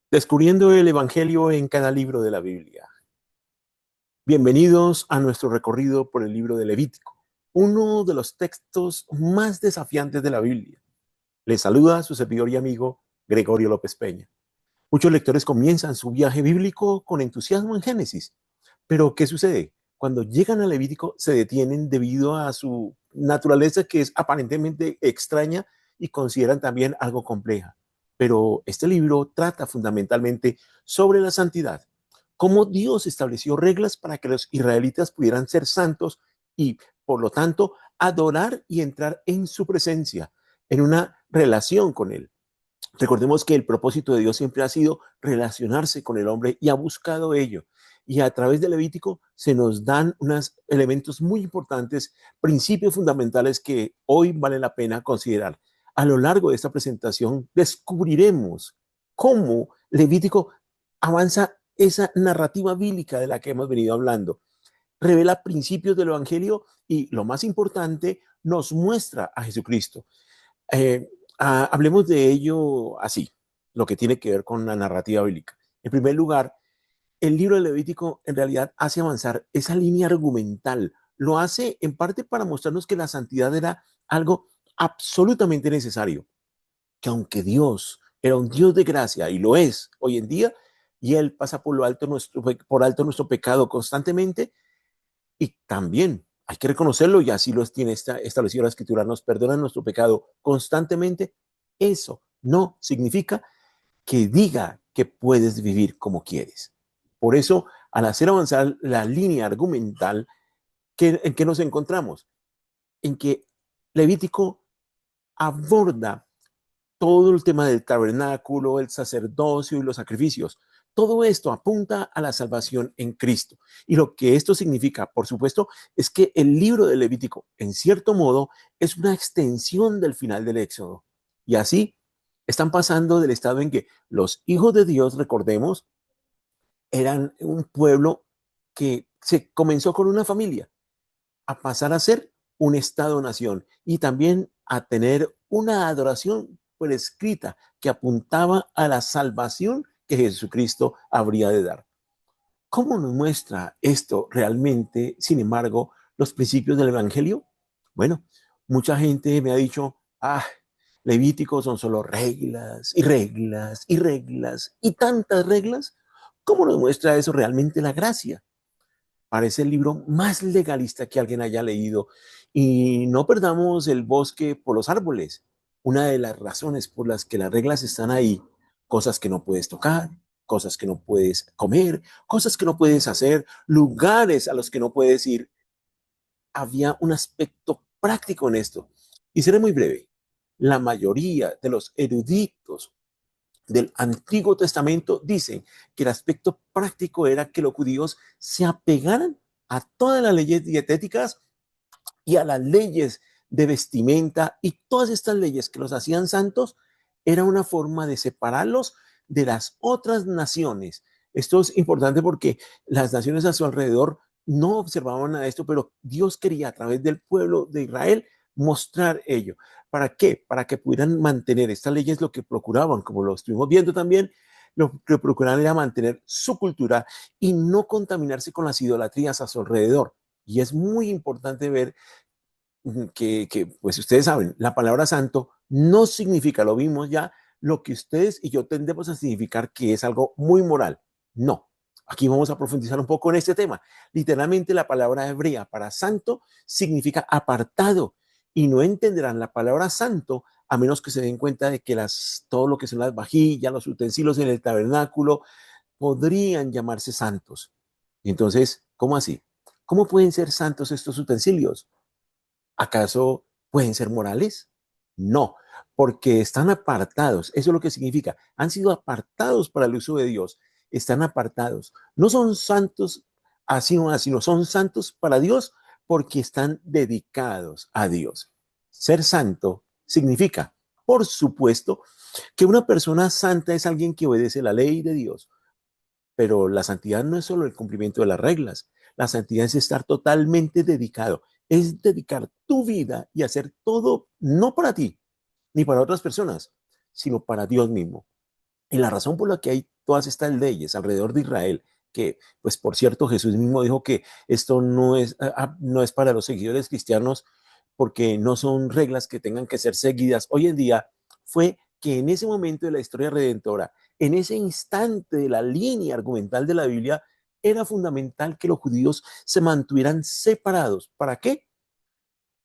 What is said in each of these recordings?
Descubriendo el Evangelio en cada libro de la Biblia. Bienvenidos a nuestro recorrido por el libro de Levítico, uno de los textos más desafiantes de la Biblia. Les saluda su servidor y amigo Gregorio López Peña. Muchos lectores comienzan su viaje bíblico con entusiasmo en Génesis, pero ¿qué sucede? Cuando llegan a Levítico se detienen debido a su naturaleza que es aparentemente extraña y consideran también algo compleja. Pero este libro trata fundamentalmente sobre la santidad, cómo Dios estableció reglas para que los israelitas pudieran ser santos y, por lo tanto, adorar y entrar en su presencia, en una relación con Él. Recordemos que el propósito de Dios siempre ha sido relacionarse con el hombre y ha buscado ello. Y a través del Levítico se nos dan unos elementos muy importantes, principios fundamentales que hoy vale la pena considerar. A lo largo de esta presentación descubriremos cómo Levítico avanza esa narrativa bíblica de la que hemos venido hablando. Revela principios del Evangelio y, lo más importante, nos muestra a Jesucristo. Eh, Hablemos de ello así, lo que tiene que ver con la narrativa bíblica. En primer lugar, el libro de Levítico en realidad hace avanzar esa línea argumental. Lo hace en parte para mostrarnos que la santidad era algo absolutamente necesario, que aunque Dios era un Dios de gracia y lo es hoy en día, y Él pasa por alto nuestro pecado constantemente, y también hay que reconocerlo, y así lo tiene establecido la Escritura, nos perdona nuestro pecado constantemente. Eso no significa que diga que puedes vivir como quieres. Por eso, al hacer avanzar la línea argumental, ¿en qué nos encontramos? En que Levítico aborda todo el tema del tabernáculo, el sacerdocio y los sacrificios. Todo esto apunta a la salvación en Cristo. Y lo que esto significa, por supuesto, es que el libro de Levítico, en cierto modo, es una extensión del final del Éxodo. Y así están pasando del estado en que los hijos de Dios, recordemos, eran un pueblo que se comenzó con una familia, a pasar a ser un Estado-nación y también a tener una adoración prescrita que apuntaba a la salvación que Jesucristo habría de dar. ¿Cómo nos muestra esto realmente, sin embargo, los principios del Evangelio? Bueno, mucha gente me ha dicho, Levíticos son solo reglas y reglas y reglas y tantas reglas. ¿Cómo nos muestra eso realmente la gracia? Parece el libro más legalista que alguien haya leído. Y no perdamos el bosque por los árboles. Una de las razones por las que las reglas están ahí, cosas que no puedes tocar, cosas que no puedes comer, cosas que no puedes hacer, lugares a los que no puedes ir. Había un aspecto práctico en esto. Y seré muy breve. La mayoría de los eruditos del Antiguo Testamento dicen que el aspecto práctico era que los judíos se apegaran a todas las leyes dietéticas y a las leyes de vestimenta, y todas estas leyes que los hacían santos era una forma de separarlos de las otras naciones. Esto es importante porque las naciones a su alrededor no observaban a esto, pero Dios quería a través del pueblo de Israel mostrar ello. ¿Para qué? Para que pudieran mantener estas leyes. Lo que procuraban, como lo estuvimos viendo también, lo que procuraban era mantener su cultura y no contaminarse con las idolatrías a su alrededor. Y es muy importante ver pues ustedes saben, la palabra santo no significa, lo vimos ya, lo que ustedes y yo tendemos a significar que es algo muy moral. No. Aquí vamos a profundizar un poco en este tema. Literalmente la palabra hebrea para santo significa apartado, y no entenderán la palabra santo a menos que se den cuenta de que todo lo que son las vajillas, los utensilios en el tabernáculo podrían llamarse santos. Y entonces, ¿cómo así? ¿Cómo pueden ser santos estos utensilios? ¿Acaso pueden ser morales? No, porque están apartados. Eso es lo que significa. Han sido apartados para el uso de Dios. Están apartados. No son santos así o así, no son santos para Dios porque están dedicados a Dios. Ser santo significa, por supuesto, que una persona santa es alguien que obedece la ley de Dios. Pero la santidad no es solo el cumplimiento de las reglas. La santidad es estar totalmente dedicado. Es dedicar tu vida y hacer todo no para ti ni para otras personas, sino para Dios mismo. Y la razón por la que hay todas estas leyes alrededor de Israel, que, pues por cierto, Jesús mismo dijo que esto no es para los seguidores cristianos porque no son reglas que tengan que ser seguidas hoy en día, fue que en ese momento de la historia redentora, en ese instante de la línea argumental de la Biblia, era fundamental que los judíos se mantuvieran separados. ¿Para qué?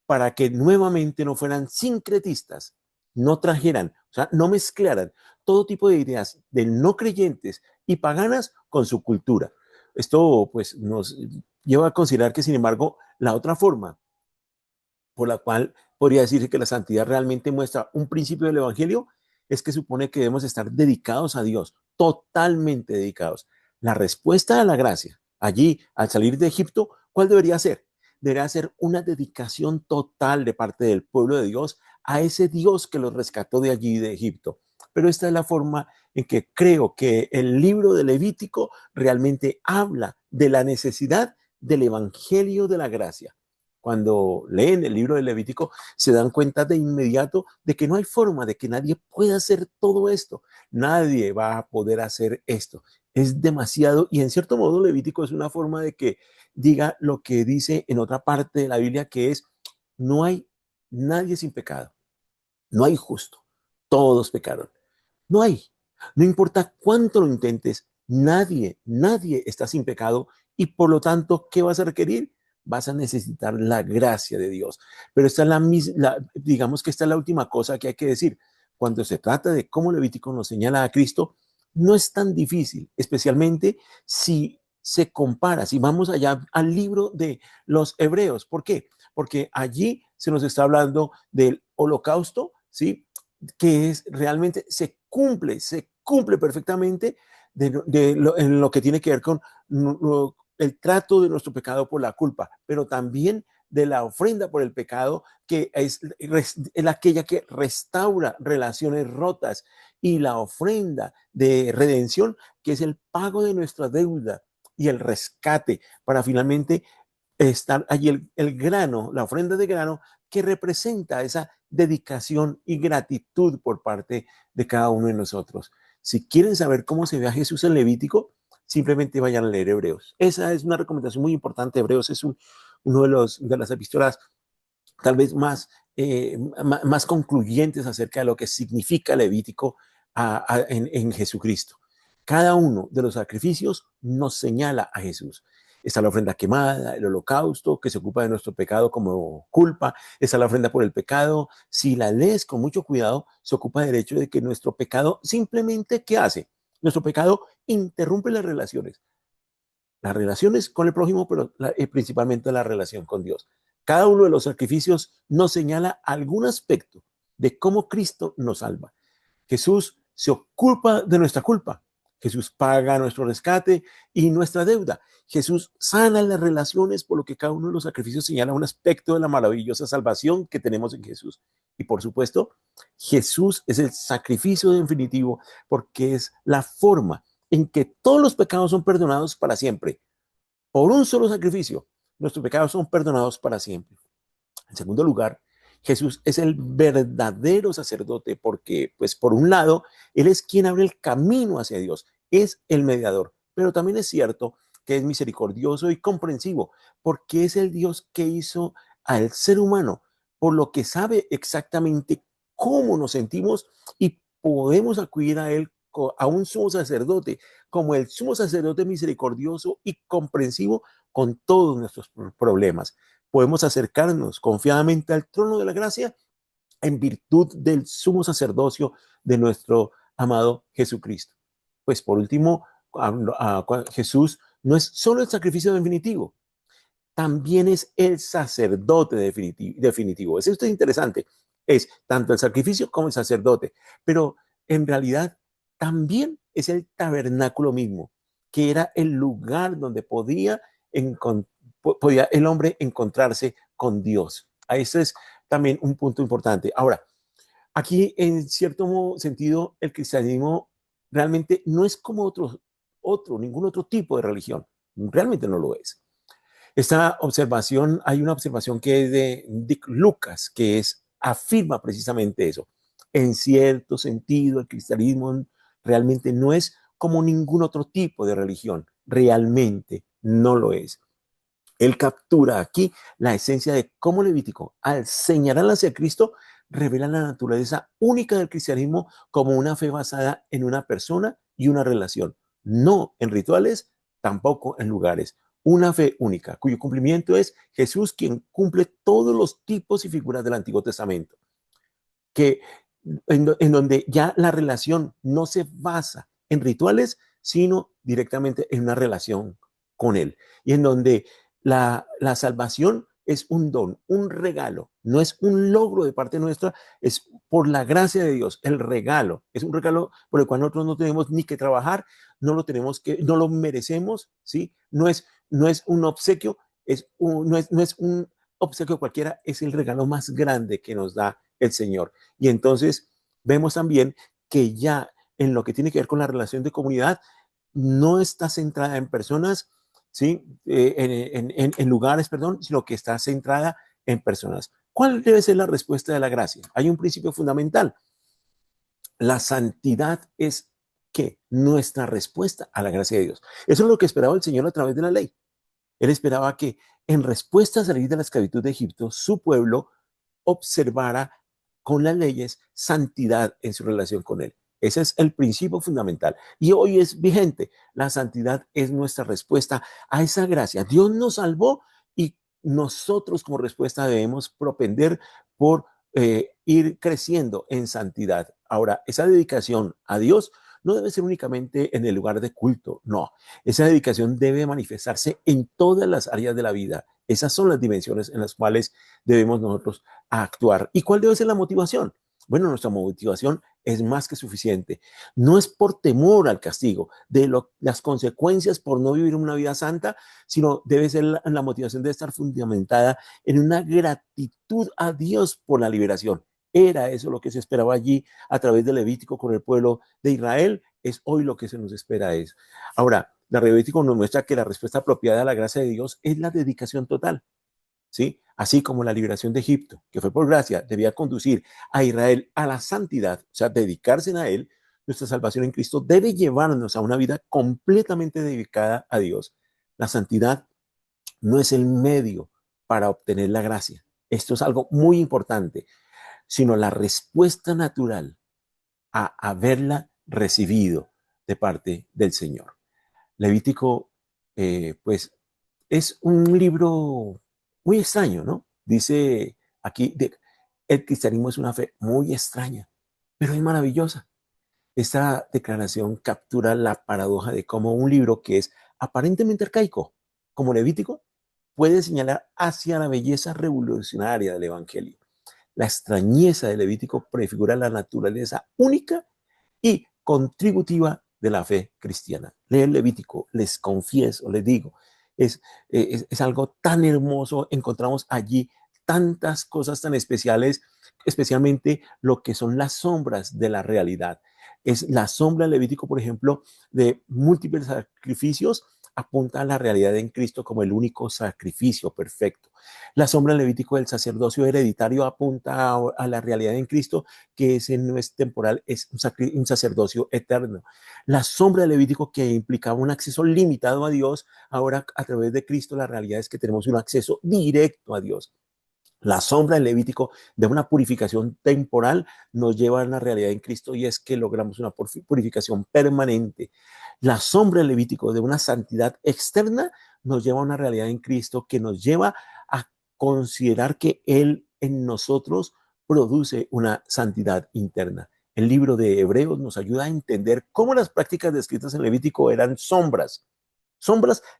Para que nuevamente no fueran sincretistas, no trajeran, o sea, no mezclaran todo tipo de ideas de no creyentes y paganas con su cultura. Esto pues nos lleva a considerar que, sin embargo, la otra forma por la cual podría decirse que la santidad realmente muestra un principio del Evangelio es que supone que debemos estar dedicados a Dios, totalmente dedicados. La respuesta a la gracia, allí, al salir de Egipto, ¿cuál debería ser? Debería ser una dedicación total de parte del pueblo de Dios a ese Dios que los rescató de allí, de Egipto. Pero esta es la forma en que creo que el libro de Levítico realmente habla de la necesidad del Evangelio de la gracia. Cuando leen el libro de Levítico, se dan cuenta de inmediato de que no hay forma de que nadie pueda hacer todo esto. Nadie va a poder hacer esto. Es demasiado, y en cierto modo Levítico es una forma de que diga lo que dice en otra parte de la Biblia, que es, no hay nadie sin pecado, no hay justo, todos pecaron. No hay, no importa cuánto lo intentes, nadie está sin pecado y por lo tanto, ¿qué vas a requerir? Vas a necesitar la gracia de Dios. Pero esta es digamos que esta es la última cosa que hay que decir. Cuando se trata de cómo Levítico nos señala a Cristo, no es tan difícil, especialmente si se compara, si vamos allá al libro de los Hebreos. ¿Por qué? Porque allí se nos está hablando del holocausto, ¿sí? Que es realmente se cumple perfectamente en lo que tiene que ver con el trato de nuestro pecado por la culpa, pero también de la ofrenda por el pecado, que es aquella que restaura relaciones rotas, y la ofrenda de redención, que es el pago de nuestra deuda y el rescate, para finalmente estar allí el grano, la ofrenda de grano, que representa esa dedicación y gratitud por parte de cada uno de nosotros. Si quieren saber cómo se ve a Jesús en Levítico, simplemente vayan a leer Hebreos. Esa es una recomendación muy importante. Hebreos es uno de las epístolas tal vez más concluyentes acerca de lo que significa Levítico en Jesucristo. Cada uno de los sacrificios nos señala a Jesús. Está la ofrenda quemada, el holocausto, que se ocupa de nuestro pecado como culpa. Está la ofrenda por el pecado. Si la lees con mucho cuidado, se ocupa del hecho de que nuestro pecado simplemente, ¿qué hace? Nuestro pecado interrumpe las relaciones con el prójimo, pero principalmente la relación con Dios. Cada uno de los sacrificios nos señala algún aspecto de cómo Cristo nos salva. Jesús se ocupa de nuestra culpa. Jesús paga nuestro rescate y nuestra deuda. Jesús sana las relaciones, por lo que cada uno de los sacrificios señala un aspecto de la maravillosa salvación que tenemos en Jesús. Y por supuesto, Jesús es el sacrificio definitivo porque es la forma en que todos los pecados son perdonados para siempre. Por un solo sacrificio, nuestros pecados son perdonados para siempre. En segundo lugar, Jesús es el verdadero sacerdote porque, pues, por un lado, Él es quien abre el camino hacia Dios, es el mediador, pero también es cierto que es misericordioso y comprensivo porque es el Dios que hizo al ser humano, por lo que sabe exactamente cómo nos sentimos y podemos acudir a Él, a un sumo sacerdote, como el sumo sacerdote misericordioso y comprensivo con todos nuestros problemas. Podemos acercarnos confiadamente al trono de la gracia en virtud del sumo sacerdocio de nuestro amado Jesucristo. Pues por último, Jesús no es solo el sacrificio definitivo, también es el sacerdote definitivo. Esto es interesante. Es tanto el sacrificio como el sacerdote, pero en realidad también es el tabernáculo mismo, que era el lugar donde podía el hombre encontrarse con Dios. Eso es también un punto importante. Ahora, aquí en cierto sentido, el cristianismo realmente no es como ningún otro tipo de religión. Realmente no lo es. Hay una observación que es de Dick Lucas, afirma precisamente eso. En cierto sentido, el cristianismo realmente no es como ningún otro tipo de religión. Realmente no lo es. Él captura aquí la esencia de cómo Levítico, al señalar hacia Cristo, revela la naturaleza única del cristianismo como una fe basada en una persona y una relación, no en rituales, tampoco en lugares. Una fe única, cuyo cumplimiento es Jesús, quien cumple todos los tipos y figuras del Antiguo Testamento, que en donde ya la relación no se basa en rituales, sino directamente en una relación con Él. Y en donde la salvación es un don, un regalo, no es un logro de parte nuestra, es por la gracia de Dios, el regalo, es un regalo por el cual nosotros no tenemos ni que trabajar, no lo merecemos, ¿sí? No es un obsequio, no es un obsequio cualquiera, es el regalo más grande que nos da el Señor. Y entonces vemos también que ya en lo que tiene que ver con la relación de comunidad, no está centrada en personas, ¿sí? En lugares, perdón, sino que está centrada en personas. ¿Cuál debe ser la respuesta de la gracia? Hay un principio fundamental. La santidad es ¿qué? Nuestra respuesta a la gracia de Dios. Eso es lo que esperaba el Señor a través de la ley. Él esperaba que en respuesta a salir de la esclavitud de Egipto, su pueblo observara con las leyes santidad en su relación con Él. Ese es el principio fundamental. Y hoy es vigente. La santidad es nuestra respuesta a esa gracia. Dios nos salvó y nosotros como respuesta debemos propender por ir creciendo en santidad. Ahora, esa dedicación a Dios no debe ser únicamente en el lugar de culto, no. Esa dedicación debe manifestarse en todas las áreas de la vida. Esas son las dimensiones en las cuales debemos nosotros actuar. ¿Y cuál debe ser la motivación? Bueno, nuestra motivación es más que suficiente. No es por temor al castigo, las consecuencias por no vivir una vida santa, sino debe ser la motivación de estar fundamentada en una gratitud a Dios por la liberación. Era eso lo que se esperaba allí a través del Levítico con el pueblo de Israel. Es hoy lo que se nos espera eso. Ahora, la Levítico nos muestra que la respuesta apropiada a la gracia de Dios es la dedicación total. ¿Sí? Así como la liberación de Egipto, que fue por gracia, debía conducir a Israel a la santidad, o sea, dedicarse a Él, nuestra salvación en Cristo debe llevarnos a una vida completamente dedicada a Dios. La santidad no es el medio para obtener la gracia. Esto es algo muy importante, sino la respuesta natural a haberla recibido de parte del Señor. Levítico, pues, es un libro muy extraño, ¿no? Dice aquí, el cristianismo es una fe muy extraña, pero es maravillosa. Esta declaración captura la paradoja de cómo un libro que es aparentemente arcaico, como Levítico, puede señalar hacia la belleza revolucionaria del Evangelio. La extrañeza de Levítico prefigura la naturaleza única y contributiva de la fe cristiana. Leer Levítico, les confieso, les digo, es algo tan hermoso. Encontramos allí tantas cosas tan especiales, especialmente lo que son las sombras de la realidad. Es la sombra de Levítico, por ejemplo, de múltiples sacrificios, apunta a la realidad en Cristo como el único sacrificio perfecto. La sombra del Levítico del sacerdocio hereditario apunta a la realidad en Cristo, que ese no es temporal, es un sacerdocio eterno. La sombra del Levítico, que implicaba un acceso limitado a Dios, ahora a través de Cristo la realidad es que tenemos un acceso directo a Dios. La sombra del Levítico de una purificación temporal nos lleva a una realidad en Cristo, y es que logramos una purificación permanente. La sombra del Levítico de una santidad externa nos lleva a una realidad en Cristo que nos lleva a considerar que Él en nosotros produce una santidad interna. El libro de Hebreos nos ayuda a entender cómo las prácticas descritas en Levítico eran sombras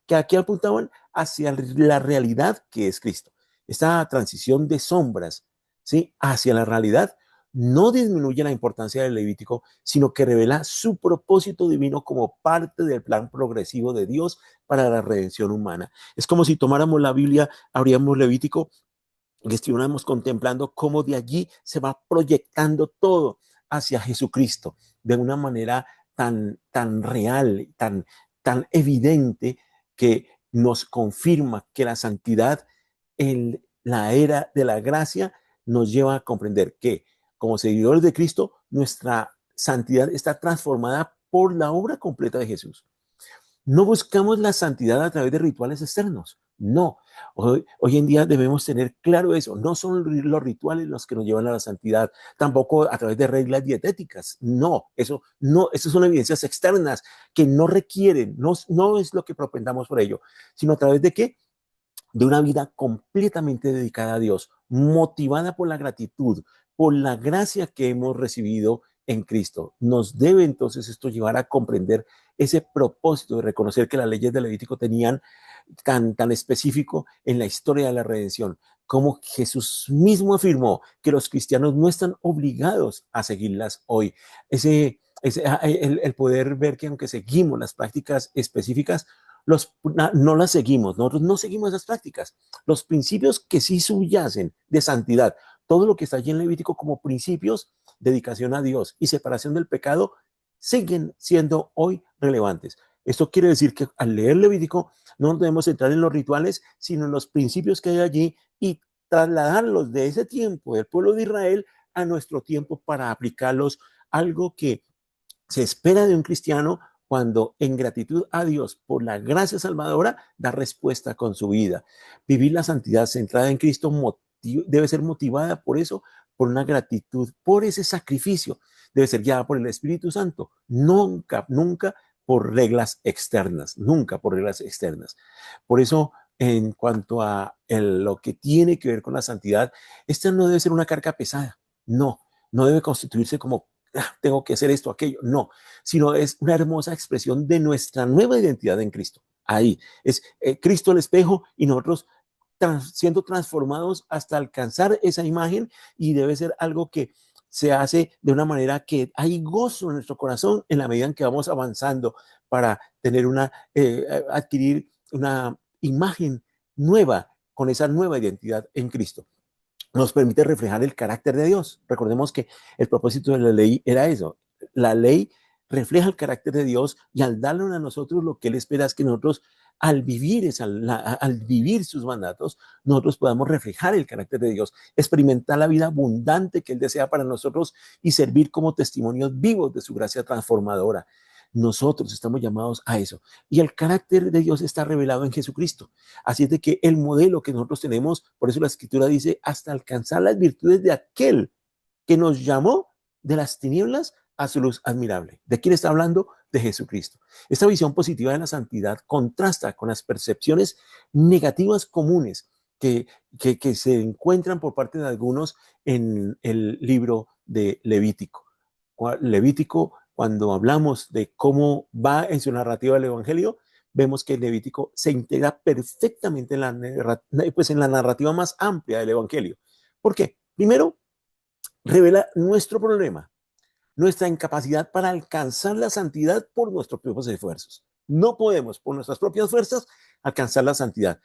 que aquí apuntaban hacia la realidad que es Cristo. Esta transición de sombras, ¿sí?, hacia la realidad no disminuye la importancia del Levítico, sino que revela su propósito divino como parte del plan progresivo de Dios para la redención humana. Es como si tomáramos la Biblia, abríamos Levítico y estuviéramos contemplando cómo de allí se va proyectando todo hacia Jesucristo de una manera tan real, tan evidente, que nos confirma que la santidad en la era de la gracia nos lleva a comprender que como seguidores de Cristo, nuestra santidad está transformada por la obra completa de Jesús. No buscamos la santidad a través de rituales externos. No. Hoy en día debemos tener claro eso. No son los rituales los que nos llevan a la santidad, tampoco a través de reglas dietéticas. No, eso no, esas son evidencias externas que no requieren, no es lo que propendamos por ello, sino a través de qué? De una vida completamente dedicada a Dios, motivada por la gratitud, por la gracia que hemos recibido en Cristo. Nos debe entonces esto llevar a comprender ese propósito de reconocer que las leyes de Levítico tenían tan específico en la historia de la redención, como Jesús mismo afirmó que los cristianos no están obligados a seguirlas hoy. El poder ver que aunque seguimos las prácticas específicas, no las seguimos, nosotros no seguimos esas prácticas. Los principios que sí subyacen de santidad, todo lo que está allí en Levítico como principios, dedicación a Dios y separación del pecado, siguen siendo hoy relevantes. Esto quiere decir que al leer Levítico no nos debemos centrar en los rituales, sino en los principios que hay allí y trasladarlos de ese tiempo del pueblo de Israel a nuestro tiempo para aplicarlos, algo que se espera de un cristiano cuando en gratitud a Dios por la gracia salvadora da respuesta con su vida. Vivir la santidad centrada en Cristo debe ser motivada por eso, por una gratitud, por ese sacrificio. Debe ser guiada por el Espíritu Santo. Nunca, nunca por reglas externas. Nunca por reglas externas. Por eso, en cuanto a lo que tiene que ver con la santidad, esta no debe ser una carga pesada. No, no debe constituirse como tengo que hacer esto, aquello, no, sino es una hermosa expresión de nuestra nueva identidad en Cristo. Ahí es Cristo el espejo y nosotros siendo transformados hasta alcanzar esa imagen, y debe ser algo que se hace de una manera que hay gozo en nuestro corazón en la medida en que vamos avanzando para tener adquirir una imagen nueva con esa nueva identidad en Cristo. Nos permite reflejar el carácter de Dios. Recordemos que el propósito de la ley era eso. La ley refleja el carácter de Dios, y al darle a nosotros lo que Él espera es que nosotros, al vivir sus mandatos, nosotros podamos reflejar el carácter de Dios, experimentar la vida abundante que Él desea para nosotros y servir como testimonios vivos de su gracia transformadora. Nosotros estamos llamados a eso. Y el carácter de Dios está revelado en Jesucristo. Así es de que el modelo que nosotros tenemos, por eso la Escritura dice, hasta alcanzar las virtudes de aquel que nos llamó de las tinieblas a su luz admirable. ¿De quién está hablando? De Jesucristo. Esta visión positiva de la santidad contrasta con las percepciones negativas comunes que se encuentran por parte de algunos en el libro de Levítico. Levítico, cuando hablamos de cómo va en su narrativa el Evangelio, vemos que el Levítico se integra perfectamente en la narrativa más amplia del Evangelio. ¿Por qué? Primero, revela nuestro problema, nuestra incapacidad para alcanzar la santidad por nuestros propios esfuerzos. No podemos, por nuestras propias fuerzas, alcanzar la santidad.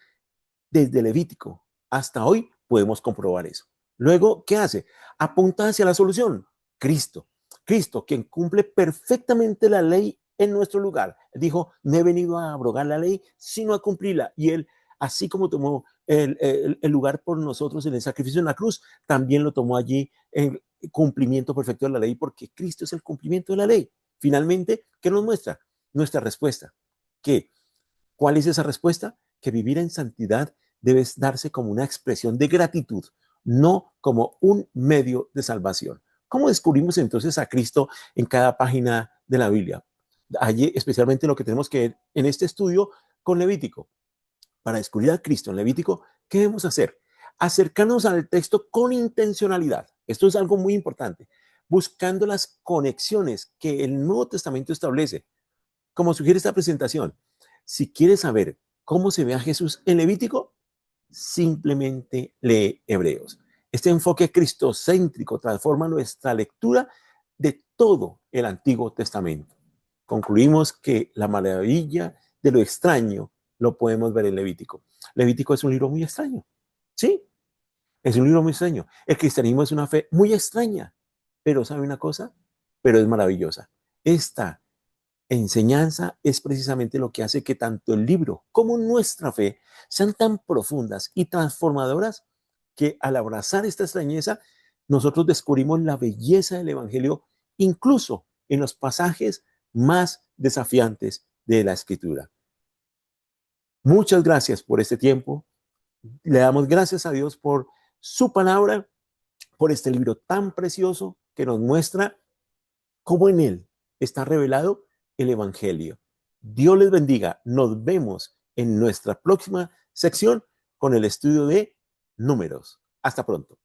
Desde Levítico hasta hoy podemos comprobar eso. Luego, ¿qué hace? Apunta hacia la solución. Cristo. Cristo, quien cumple perfectamente la ley en nuestro lugar. Dijo, no he venido a abrogar la ley, sino a cumplirla. Y Él, así como tomó el lugar por nosotros en el sacrificio en la cruz, también lo tomó allí en cumplimiento perfecto de la ley, porque Cristo es el cumplimiento de la ley. Finalmente, ¿qué nos muestra? Nuestra respuesta. ¿Qué? ¿Cuál es esa respuesta? Que vivir en santidad debe darse como una expresión de gratitud, no como un medio de salvación. ¿Cómo descubrimos entonces a Cristo en cada página de la Biblia? Allí, especialmente lo que tenemos que ver en este estudio con Levítico. Para descubrir a Cristo en Levítico, ¿qué debemos hacer? Acercarnos al texto con intencionalidad. Esto es algo muy importante. Buscando las conexiones que el Nuevo Testamento establece. Como sugiere esta presentación, si quieres saber cómo se ve a Jesús en Levítico, simplemente lee Hebreos. Este enfoque cristocéntrico transforma nuestra lectura de todo el Antiguo Testamento. Concluimos que la maravilla de lo extraño lo podemos ver en Levítico. Levítico es un libro muy extraño, ¿sí? Es un libro muy extraño. El cristianismo es una fe muy extraña, pero ¿sabe una cosa? Pero es maravillosa. Esta enseñanza es precisamente lo que hace que tanto el libro como nuestra fe sean tan profundas y transformadoras, que al abrazar esta extrañeza, nosotros descubrimos la belleza del Evangelio, incluso en los pasajes más desafiantes de la Escritura. Muchas gracias por este tiempo. Le damos gracias a Dios por su palabra, por este libro tan precioso que nos muestra cómo en él está revelado el Evangelio. Dios les bendiga. Nos vemos en nuestra próxima sección con el estudio de Números. Hasta pronto.